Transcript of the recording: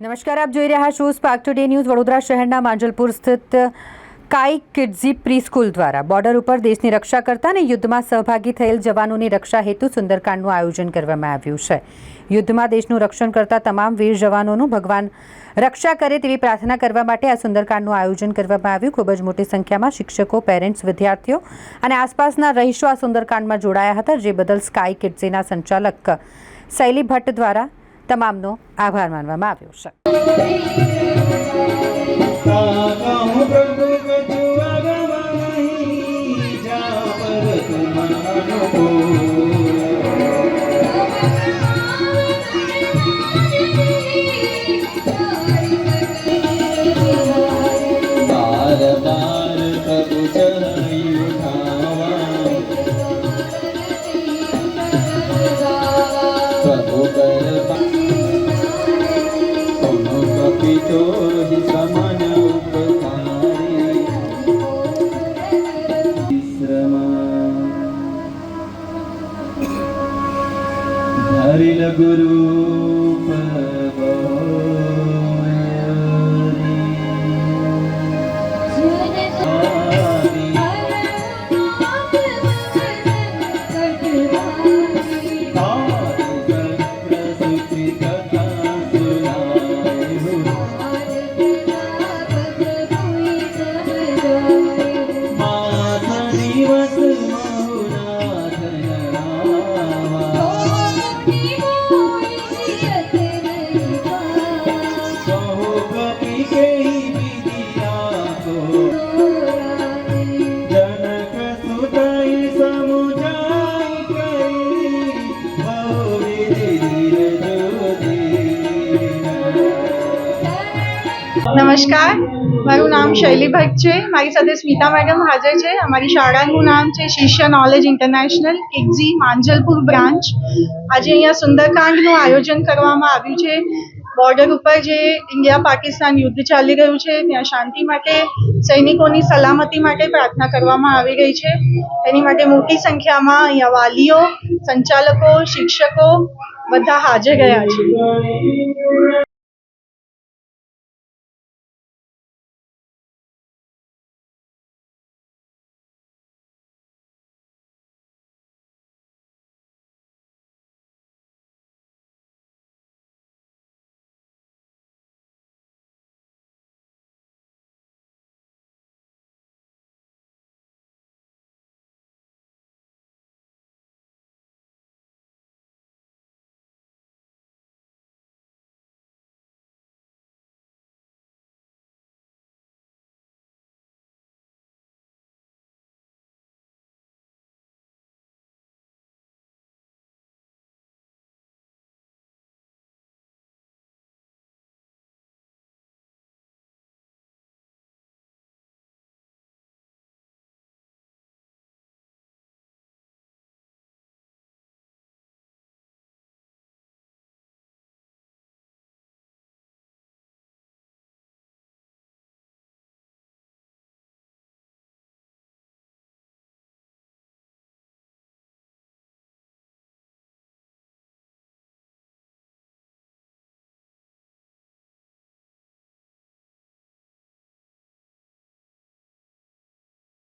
નમસ્કાર, આપ જોઈ રહ્યા છો સ્પાર્ક ટુડે ન્યૂઝ। વડોદરા શહેરના માંજલપુર સ્થિત કાઈ કિડ્ઝી પ્રી સ્કૂલ દ્વારા બોર્ડર ઉપર દેશની રક્ષા કરતા અને યુદ્ધમાં સહભાગી થયેલ જવાનોની રક્ષા હેતુ સુંદરકાંડનું આયોજન કરવામાં આવ્યું છે। યુદ્ધમાં દેશનું રક્ષણ કરતા તમામ વીર જવાનોનું ભગવાન રક્ષા કરે તેવી પ્રાર્થના કરવા માટે આ સુંદરકાંડનું આયોજન કરવામાં આવ્યું। ખૂબ જ મોટી સંખ્યામાં શિક્ષકો, પેરેન્ટ્સ, વિદ્યાર્થીઓ અને આસપાસના રહીશો આ સુંદરકાંડમાં જોડાયા હતા, જે બદલ સ્કાય કિડ્ઝીના સંચાલક શૈલી ભટ્ટ દ્વારા તમામનો આભાર માનવામાં આવ્યો છે। हरिल गुरु नमस्कार, મારું નામ શૈલી ભટ્ટ છે। મારી સાથે સ્મિતા મેડમ હાજર છે। અમારી શાળાનું નામ છે શિષ્ય નોલેજ ઇન્ટરનેશનલ કિડ્ઝી માંજલપુર બ્રાન્ચ। આજે અહીંયા સુંદરકાંડનું આયોજન કરવામાં આવ્યું છે। બોર્ડર ઉપર જે ઇન્ડિયા પાકિસ્તાન યુદ્ધ ચાલી રહ્યું છે ત્યાં શાંતિ માટે, સૈનિકોની સલામતી માટે પ્રાર્થના કરવામાં આવી રહી છે। એની માટે મોટી સંખ્યામાં અહીંયા વાલીઓ, સંચાલકો, શિક્ષકો બધા હાજર રહ્યા છે।